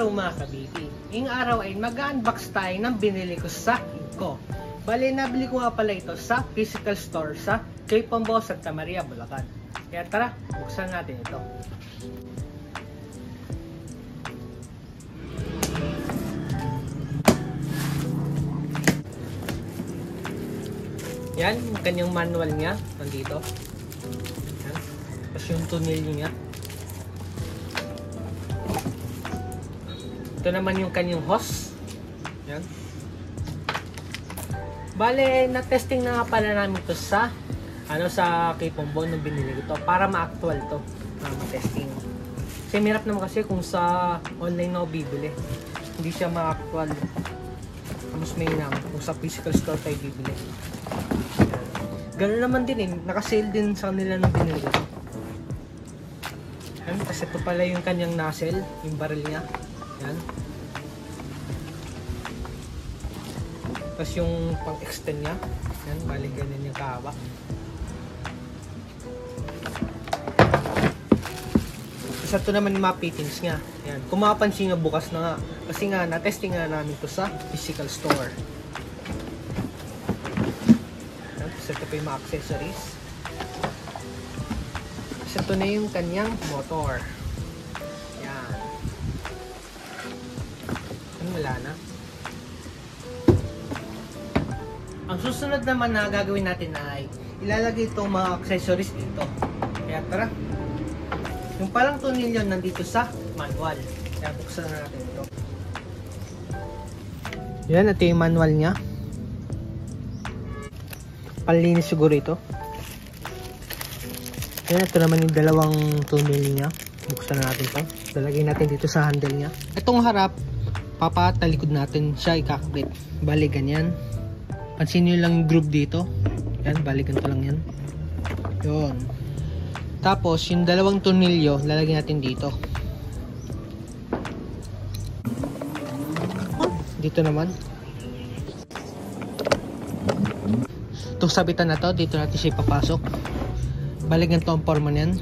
araw mga kabiti. Ngayong araw ay mag-unbox tayo ng binili ko sa Kinko. Bale, nabili ko nga pala ito sa physical store sa Kay Pombo, Santa Maria, Bulacan. Kaya tara, buksan natin ito. Yan, yung kanyang manual niya, nandito. Yan. Tapos yung tunnel niya. Ito naman yung kanyang hose. Yan. Bale, na-testing na nga pala namin ito sa sa Kay Pombo nung binili ko ito para ma-actual to na ma-testing. Kasi mirap naman kasi kung sa online na bibili, hindi siya ma-actual. Mas may naman kung sa physical store tayo bibili. Ganun naman din naka-sale din sa kanila nung binili ko. Yan, kasi ito pala yung kanyang nozzle, yung barrel niya. Yan. Tapos yung pang-extend niya. Yan, balik ganyan yung kahaba. Tapos ito naman yung mga fittings niya. Yan. Kung mapapansin nga bukas na nga. Kasi nga, na-testing nga namin ito sa physical store. Yan. Tapos ito pa yung mga accessories. Tapos ito na yung kanyang motor. Yan. Wala na. Ang susunod naman na gagawin natin ay ilalagay itong mga accessories dito. Kaya tara. Yung palang tunnel yun nandito sa manual. Kaya buksan na natin ito. Yan, ito yung manual niya. Panlinis siguro ito. Yan, ito naman yung dalawang tunnel niya. Buksan na natin ito. Lalagay natin dito sa handle niya. Itong harap, papatalikod natin siya ikakabit. Bali ganyan. Pansin nyo lang yung groove dito. Yan, bali ganito lang yan. Yun. Tapos, yung dalawang tornilyo, lalagyan natin dito. Dito naman. Itong sabitan na to, dito natin siya ipapasok. Bali ganito ang forma niyan.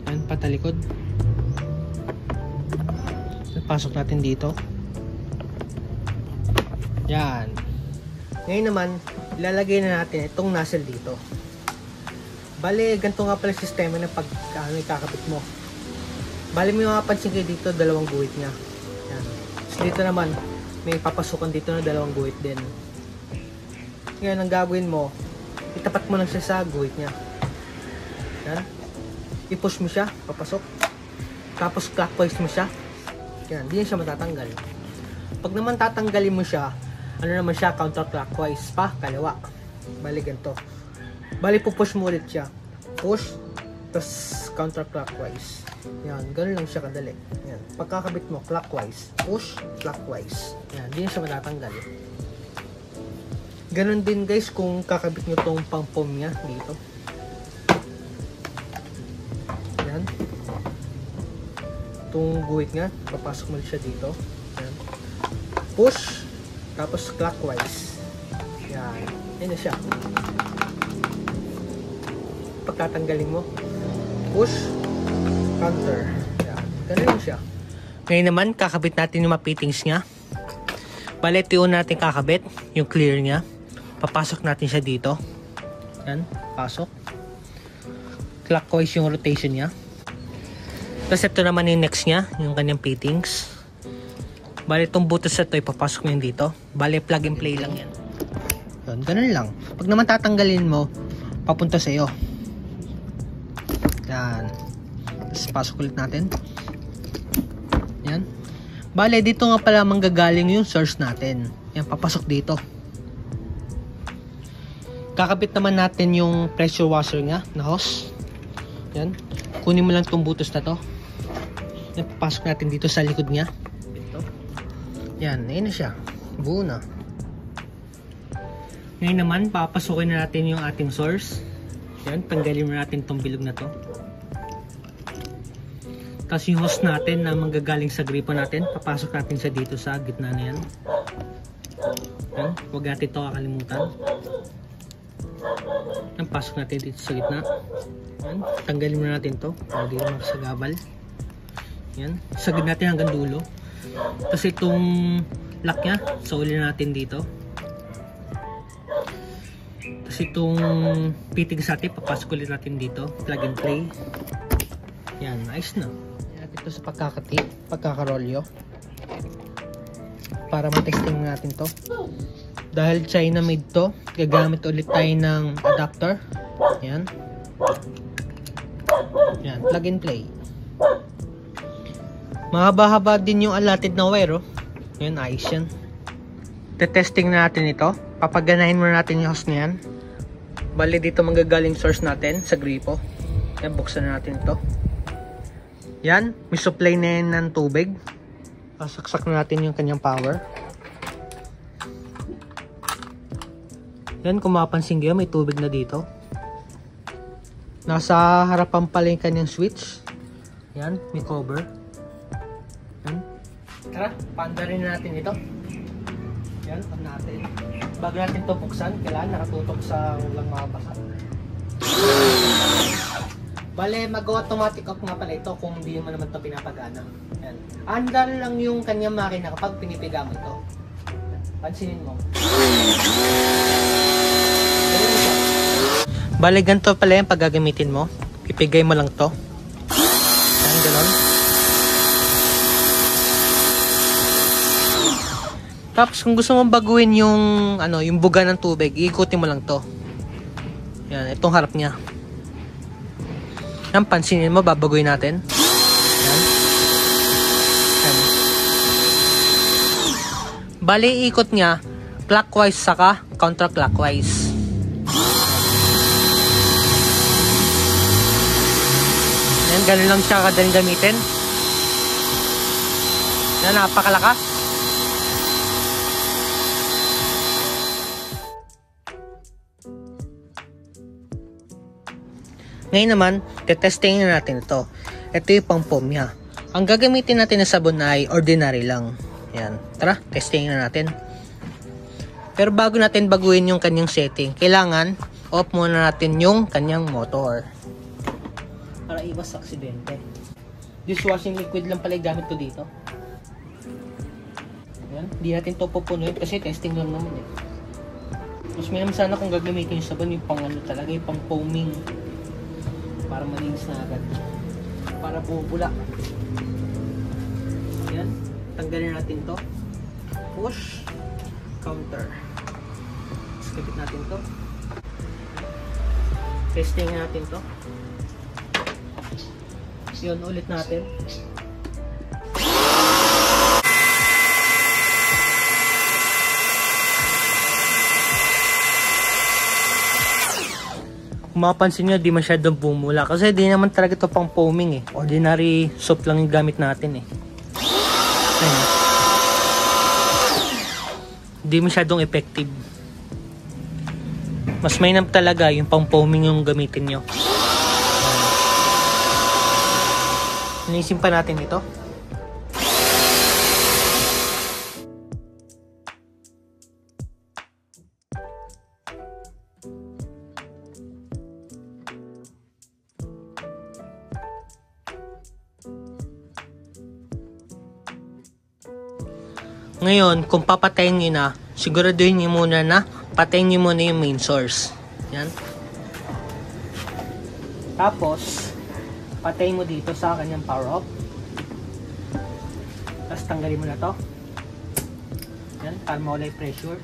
Yan, patalikod. Pasok natin dito. Yan. Ngayon naman, ilalagay na natin itong nozzle dito. Bale, ganito nga pala sistema ng ikakabit mo. Bale, may mapapansin kayo dito, dalawang guhit niya. Yan. So, dito naman, may papasukan dito na dalawang guhit din. Ngayon, ang gagawin mo, itapat mo lang siya sa guhit niya. Yan. I-push mo siya, papasok. Tapos, clockwise mo siya. Yan, hindi siya matatanggal. Pag naman tatanggalin mo siya, ano naman siya, counterclockwise pa, kaliwa. Bali ganito. Bali pupush mo ulit siya. Push, tapos counterclockwise. Yan, ganun lang siya kadali. Yan, pagkakabit mo, clockwise. Push, clockwise. Yan, hindi siya matatanggal. Ganun din guys kung kakabit nyo tong pang-foam niya dito. Yan. Itong guhit nga, papasok mo siya dito. Yan. Push, tapos clockwise. Yan. Yan na siya. Pagtatanggalin mo, push, counter. Yan. Ganun siya. Ngayon naman, kakabit natin yung mga fittings niya. Bale, ito yung natin kakabit. Yung clear niya. Papasok natin siya dito. Yan. Pasok. Clockwise yung rotation niya. Tapos ito naman yung next niya. Yung kanyang fittings. Bale, itong butas na ito, ipapasok mo yun dito. Bale, plug and play lang yan. Yun, ganun lang. Pag naman tatanggalin mo, papunta sa iyo. Yan. Tapos, pasok ulit natin. Yan. Bale, dito nga pala manggagaling yung source natin. Yan, papasok dito. Kakabit naman natin yung pressure washer nga, na hose. Yan. Kunin mo lang itong butas na to. Yan, papasok natin dito sa likod niya. Yan, ayun na siya. Buo na. Ngayon naman, papasukin na natin yung ating source. Yan, tanggalin mo natin itong bilog na to. Tapos yung hose natin na manggagaling sa gripo natin, papasok natin siya dito sa gitna na yan. Yan, huwag natin ito kakalimutan. Yan, pasok natin dito sa gitna. Yan, tanggalin mo natin to para di makasagabal. Yan, sagad natin hanggang dulo. Tapos itong lock nya, sulin natin dito. Tapos itong pitig sa atin, papasok ulit natin dito. Plug and play. Yan, nice na. Yan ito sa pagkakarolyo. Para matesting natin to. Dahil China made to, gagamit ulit tayo ng adapter. Yan. Yan, plug and play. Mahaba-haba din yung allotted na wire, oh. Yan, ayos yan. Tetesting na natin ito. Papaganahin muna natin yung hose na yan. Bali dito manggagaling source natin sa gripo. Yan, buksan na natin ito. Yan, may supply na yan ng tubig. Saksak na natin yung kanyang power. Yan, kung mapapansin kayo, may tubig na dito. Nasa harapan pala yung kanyang switch. Yan, may cover. Yan. Tara, paanda rin natin ito. Yan, on natin. Bago natin ito buksan, kailangan nakatutok sa walang makabasa. Bale, mag-automatic off nga pala ito kung hindi mo naman ito pinapagana. Yan. Andal lang yung kanyang makina kapag pinipiga mo ito. Pansinin mo. Bale, ganito pala yung pag gagamitin mo. Ipigay mo lang to. Yan, ganon. Tapos kung gusto mong baguhin yung yung buga ng tubig, iikutin mo lang to. Yan, itong harap niya. Yan, pansinin mo, babaguhin natin. Yan. Yan. Bali, ikot niya clockwise saka counterclockwise. Yan, ganun lang siya kadaling gamitin. Yan, napakalakas. Ngayon naman, tetestingin na natin ito. Ito yung pang foam niya. Ang gagamitin natin na sabon ay ordinary lang. Yan. Tara, testingin na natin. Pero bago natin baguhin yung kanyang setting, kailangan off muna natin yung kanyang motor. Para iwas sa aksidente. Dishwashing liquid lang pala gamit ko dito. Yan. Hindi natin ito pupunuin kasi testing lang naman eh. Mas may naman sana kung gagamitin yung sabon, yung pang talaga, yung pang foaming. Para malinis na agad. Para bubula. Yan. Tanggalin natin to. Push. Counter. Skipit natin to. Testing natin to. Yun, ulit natin. Kung mapapansin nyo, di masyadong bumula. Kasi di naman talaga ito pang foaming eh. Ordinary soap lang yung gamit natin eh. Ayun. Di masyadong effective. Mas mainam talaga yung pang foaming yung gamitin nyo. Inisin pa natin ito. Ngayon, kung papatayin nyo na, siguraduhin nyo muna na patayin nyo muna yung main source. Yan. Tapos, patayin mo dito sa kanyang power off. Tapos tanggalin mo na to. Yan, para mawala yung pressure.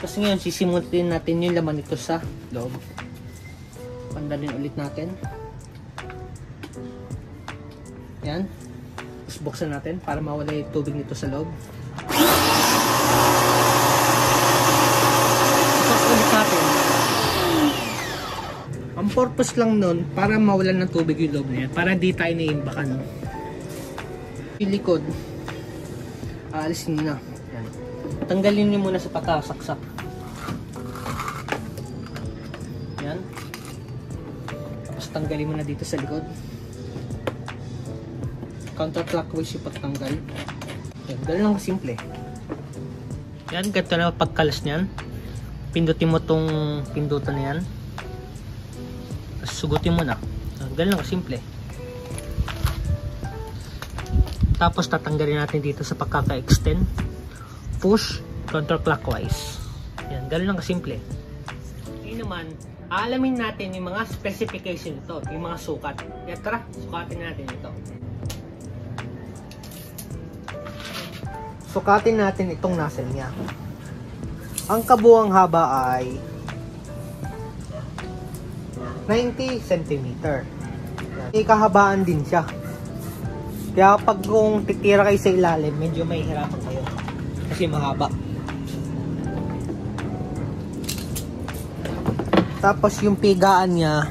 Tapos ngayon, sisimutin natin yung laman nito sa loob. Pandalin ulit natin. Yan. Tapos buksan natin para mawala yung tubig nito sa loob. Tapos ulit natin. Ang purpose lang nun, para mawalan ng tubig yung loob na yan. Para di tayo naiimbakan. Yung likod, aalisin nyo na. Yan. Tanggalin nyo muna sa pagkasaksak. Yan. Tapos tanggalin mo na dito sa likod. Counterclockwise yung pagtanggal. Yan, gano'n lang simple. Yan, ganito na pagkalas niyan. Pindutin mo tong pindutan na yan. Tapos sugutin mo na. Gano'n lang simple. Tapos tatanggalin natin dito sa pagkaka-extend. Push counterclockwise. Yan, ganoon lang kasimple. Ngayon naman, aalamin natin yung mga specification nito, yung mga sukat. Kaya tara, sukatin natin ito. Sukatin natin itong nozzle niya. Ang kabuuang haba ay 90 cm. May kahabaan din siya. Kaya pag kung titira kayo sa ilalim, medyo may hirapan kayo. Kasi mahaba. Tapos yung pigaan niya,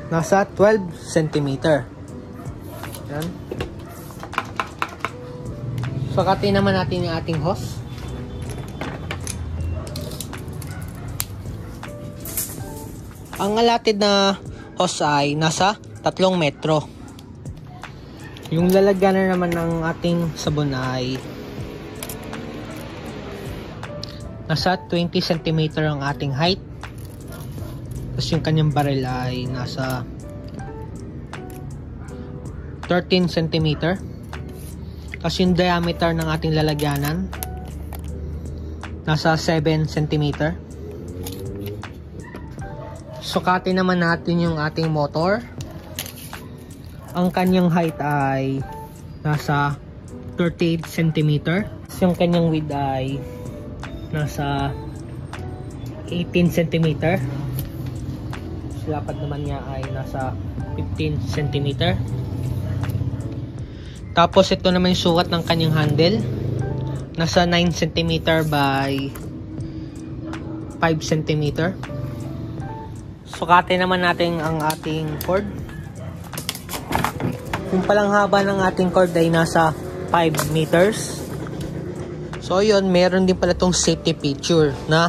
nasa 12 cm. Yan. Sukatin naman natin yung ating hose. Ang allotted na hose ay nasa 3 metro. Yung lalagyan naman ng ating sabon ay nasa 20 cm ang ating height. Tapos yung kanyang barrel ay nasa 13 cm. Tapos yung diameter ng ating lalagyanan nasa 7 cm. Sukatin naman natin yung ating motor. Ang kanyang height ay nasa 38 cm. Yung kanyang width ay nasa 18 cm. Lapad naman niya ay nasa 15 cm. Tapos ito naman yung sukat ng kanyang handle. Nasa 9 cm by 5 cm. Sukatin naman natin ang ating cord. Yung palang haba ng ating cord ay nasa 5 meters. So yun, meron din pala itong safety feature na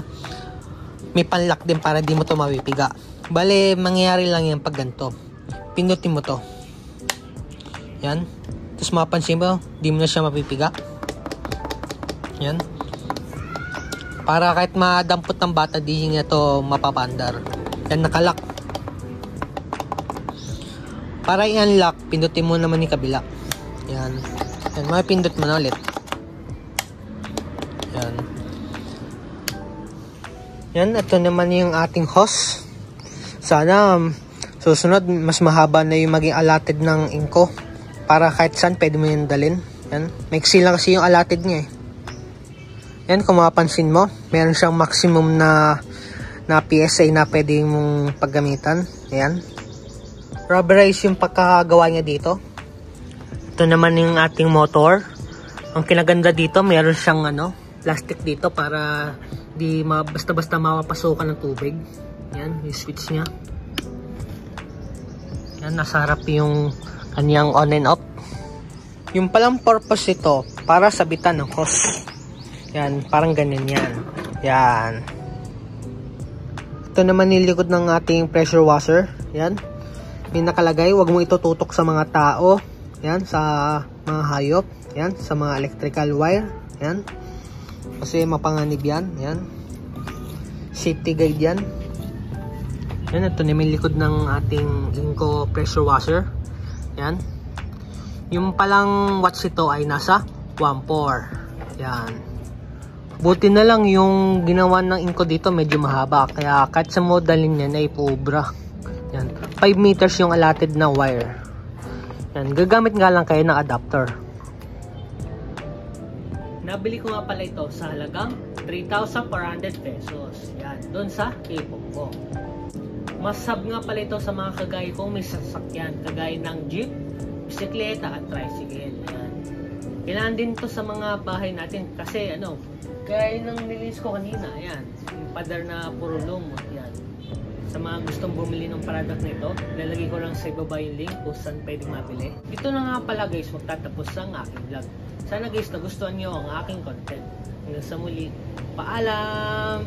may panlock din para di mo ito mapipiga. Bale, mangyayari lang yan pag ganito. Pindutin mo to. Yan. Tapos mapansin mo, di mo na siya mapipiga. Yan. Para kahit madampot ng bata, di niya ito mapapandar. Yan, nakalock. Para i-unlock, pindutin mo naman yung kabila. Yan. Yan, mapindot mo na ulit. Yan. Yan, ito naman yung ating hose. Sana susunod, mas mahaba na yung maging allotted ng inko. Para kahit saan, pwede mo yung dalhin. Yan. Maiksi lang kasi yung allotted niya eh. Yan, kung mapapansin mo, meron siyang maximum na PSA na pwede mong paggamitan. Yan. Rubberize yung pagkakagawa niya dito. Ito naman yung ating motor. Ang kinaganda dito, meron siyang plastic dito para di basta-basta mapapasukan ng tubig. Yan, yung switch niya. Yan, nasa harap yung kanyang on and off. Yung palang purpose ito, para sabitan ng hose. Yan, parang ganyan yan. Yan. Ito naman yung likod ng ating pressure washer. Yan. May nakalagay, wag mo ito tutok sa mga tao. Yan, sa mga hayop. Yan, sa mga electrical wire. Yan. Kasi mapanganib yan. Yan. Safety guide yan. Yan, ito na may likod ng ating Inco pressure washer. Yan. Yung palang watch ito ay nasa 1.4. Yan. Buti na lang yung ginawa ng Inco dito medyo mahaba. Kaya kahit sa modeling niya na ipoobra. Yan. 5 meters yung allotted na wire. Yan. Gagamit nga lang kayo ng adapter. Nabili ko nga pala ito sa halagang 3,400 pesos. Yan. Doon sa K-pop ko. Masab nga pala ito sa mga kagaya kong may sasakyan. Kagaya ng jeep, bisikleta at tricycle. Yan. Kailangan din to sa mga bahay natin. Kasi gaya ng nilinis ko kanina. Yan. Yung pader na puro lumot. Yan. Sa mga gustong bumili ng product nito, lalagay ko lang sa ibaba yung link kung saan pwedeng mabili. Ito na nga pala guys, magtatapos ang aking vlog. Sana guys, nagustuhan nyo ang aking content. Hanggang sa muli, paalam!